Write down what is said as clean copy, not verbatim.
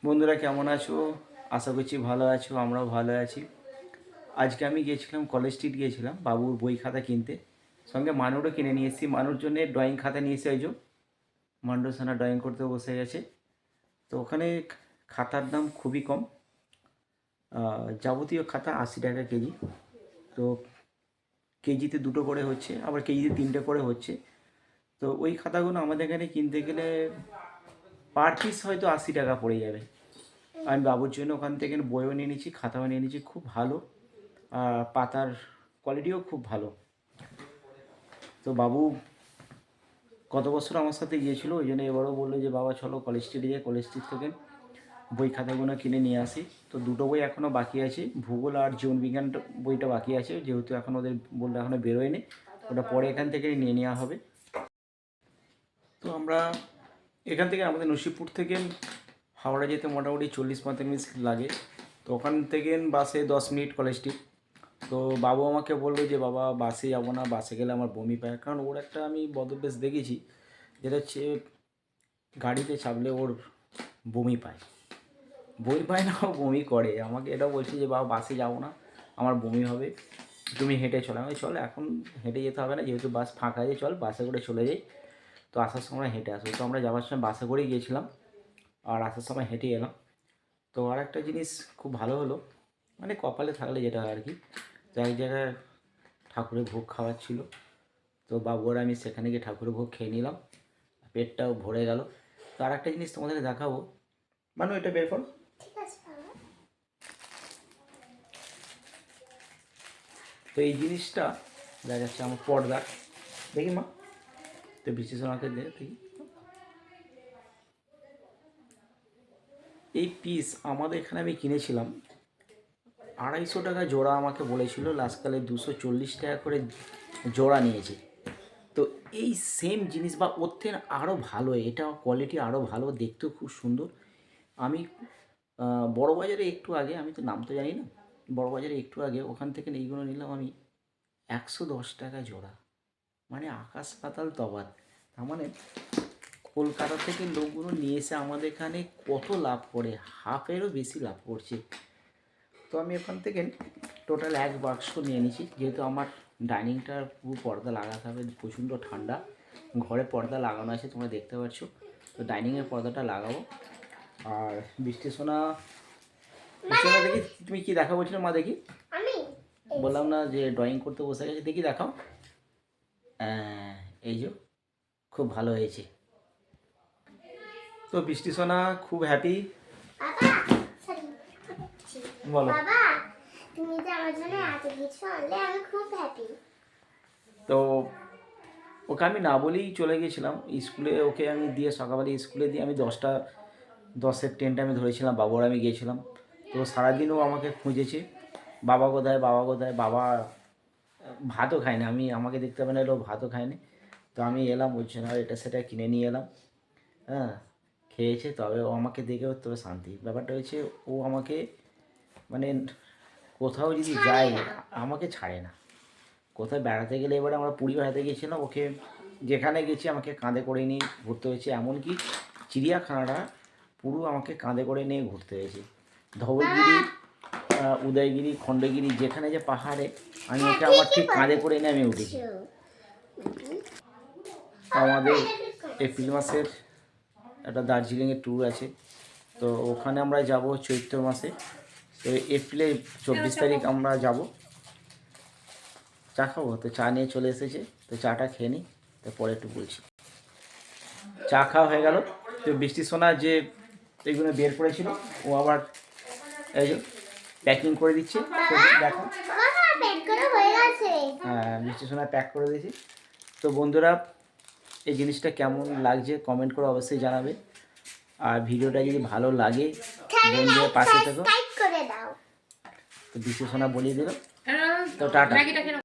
বন্ধুরা কেমন আছো? আশা করছি ভালো আছো, আমরাও ভালো আছি। আজকে আমি গিয়েছিলাম কলেজ স্ট্রিট গিয়েছিলাম বাবুর বই খাতা কিনতে, সঙ্গে মানুরও কিনে নিয়ে এসেছি। মানুর জন্যে ড্রয়িং খাতা নিয়ে এসে ওই যে মান্ডুসানা ড্রয়িং করতে বসে গেছে। তো ওখানে খাতার দাম খুবই কম, যাবতীয় খাতা 80 টাকা কেজি। তো কেজিতে 2টো করে হচ্ছে, আবার কেজিতে 3টে করে হচ্ছে। তো ওই খাতাগুলো আমাদের এখানে কিনতে গেলে পার পিস হয়তো 80 টাকা পড়ে যাবে। আমি বাবুর জন্য ওখান থেকে বইও নিয়ে নিয়েছি, খাতাও নিয়ে নিয়েছি, খুব ভালো। আর পাতার কোয়ালিটিও খুব ভালো। তো বাবু গত বছর আমার সাথে গিয়েছিলো, ওই জন্য এবারও বললো যে বাবা চলো কলেজ স্ট্রিটে যাই, কলেজ স্ট্রিট থেকে বই খাতাগুলো কিনে নিয়ে আসি। তো 2টো বই এখনও বাকি আছে, ভূগোল আর জীবনবিজ্ঞান বইটা বাকি আছে, যেহেতু এখন ওদের বললে এখনও বেরোয়নি, ওটা পরে এখান থেকে নিয়ে নেওয়া হবে। তো আমরা এখান থেকে আমাদের নসিবপুর থেকে হাওড়া যেতে মোটামুটি 40-45 মিনিট লাগে। তো ওখান থেকে বাসে 10 মিনিট কলেজ স্ট্রিট। তো বাবু আমাকে বললো যে বাবা বাসে যাবো না, বাসে গেলে আমার বমি পায়। কারণ ওর একটা আমি বদভ্যাস দেখেছি, যেটা হচ্ছে গাড়িতে চাপলে ওর বমি পায়। বমি পায় না, ও বমি করে। আমাকে এটা বলছে যে বাবা বাসে যাবো না, আমার বমি হবে, তুমি হেঁটে চলো। আমি চল এখন হেঁটে যেতে হবে না, যেহেতু বাস ফাঁকা আছে, চল বাসে করে চলে যাই। তো আসার সময় হেঁটে আসবো। তো আমরা যাওয়ার সময় বাসে করেই গিয়েছিলাম, আর আসার সময় হেঁটে এলাম। তো আর একটা জিনিস খুব ভালো হলো, মানে কপালে থাকলে যেটা হয় আর কি, তো এক জায়গায় ঠাকুরের ভোগ খাওয়ার ছিল। তো বাবু আর আমি সেখানে গিয়ে ঠাকুরের ভোগ খেয়ে নিলাম, পেটটাও ভরে গেল। তো আর একটা জিনিস তোমাদেরকে দেখাবো, মানু এটা বের করো। তো এই জিনিসটা দেখা যাচ্ছে আমার পর্দা, দেখি মা, তো বিশেষ আমাকে দেখি। এই পিস আমাদের এখানে আমি কিনেছিলাম 250 টাকা জোড়া, আমাকে বলেছিল, লাস্টকালে 240 টাকা করে জোড়া নিয়েছে। তো এই সেম জিনিস বা ওর থেকে আরও ভালো, এটা কোয়ালিটি আরও ভালো, দেখতেও খুব সুন্দর। আমি বড়বাজারে একটু আগে, আমি তো নাম তো জানি না, বড়বাজারে একটু আগে ওখান থেকে এইগুলো নিলাম আমি 110 টাকা জোড়া। মানে আকাশ পাতাল তফাৎ। তার মানে কলকাতা থেকে লোকগুলো নিয়ে এসে আমাদের এখানে কত লাভ করে, হাফেরও বেশি লাভ করছে। তো আমি ওখান থেকে টোটাল 1 বাক্স নিয়ে নিয়েছি, যেহেতু আমার ডাইনিংটার পুরো পর্দা লাগাতে হবে, প্রচণ্ড ঠান্ডা। ঘরে পর্দা লাগানো আছে তোমরা দেখতে পাচ্ছ, তো ডাইনিংয়ের পর্দাটা লাগাবো। আর বৃষ্টি সোনা দেখি, তুমি কি দেখা বলছিলে মা? দেখি, বললাম না যে ড্রয়িং করতে বসে গেছে, দেখি দেখাও। এই যে খুব ভালো হয়েছে। তো বৃষ্টি সোনা খুব হ্যাপি। বলো। তুমি যে আমার জন্য এত কিছু আনলে, আমি খুব হ্যাপি। তো ওকে আমি না বলেই চলে গেছিলাম স্কুলে, ওকে আমি দিয়ে সকালবেলা স্কুলে দিয়ে আমি 10-10-এর ট্রেনটা আমি ধরেছিলাম, বাবুর আমি গিয়েছিলাম। তো সারাদিনও আমাকে খুঁজেছে, বাবা কোথায়, বাবা কোথায়। বাবা ভাতও খায় না, আমাকে দেখতে হবে না, এলো ভাতও খায়নি। তো আমি এলাম, ওই জন্য এটা সেটা কিনে নিয়ে এলাম। হ্যাঁ, খেয়েছে, তবে ও আমাকে দেখে তবে শান্তি। ব্যাপারটা হচ্ছে ও আমাকে মানে কোথাও যদি যাই আমাকে ছাড়ে না। কোথায় বেড়াতে গেলে, এবারে আমরা পুরী বেড়াতে গিয়েছিলাম, ওকে যেখানে গেছি আমাকে কাঁধে করে নিয়ে ঘুরতে হয়েছে। এমনকি চিড়িয়াখানাটা পুরো আমাকে কাঁধে করে নিয়ে ঘুরতে হয়েছে। ধবলগিরি, উদয়গিরি, খণ্ডগিরি, যেখানে যে পাহাড়ে আমি ওকে আমার ঠিক কাঁধে করে নিয়ে আমি উঠেছি। আমাদের এপ্রিল মাসের একটা দার্জিলিংয়ের ট্যুর আছে, তো ওখানে আমরা যাব চৈত্র মাসে। তো এপ্রিলের 24 তারিখ আমরা যাব। চা খাবো, তো চা নিয়ে চলে এসেছে, তো চাটা খেয়ে নিই, তারপরে একটু বলছি। চা খাওয়া হয়ে গেল। তো বৃষ্টি সোনা যে এইগুলো বের করেছিল, ও আবার এই যে প্যাকিং করে দিচ্ছে। তো দেখো, হ্যাঁ বৃষ্টি সোনা প্যাক করে দিয়েছি। তো বন্ধুরা, এই জিনিসটা কেমন লাগছে কমেন্ট করে অবশ্যই জানাবে। আর ভিডিওটা যদি ভালো লাগে বন্ধুদের পাশে থেকো। তো বৃষ্টি সোনা বলিয়ে দিল, তো টাটা।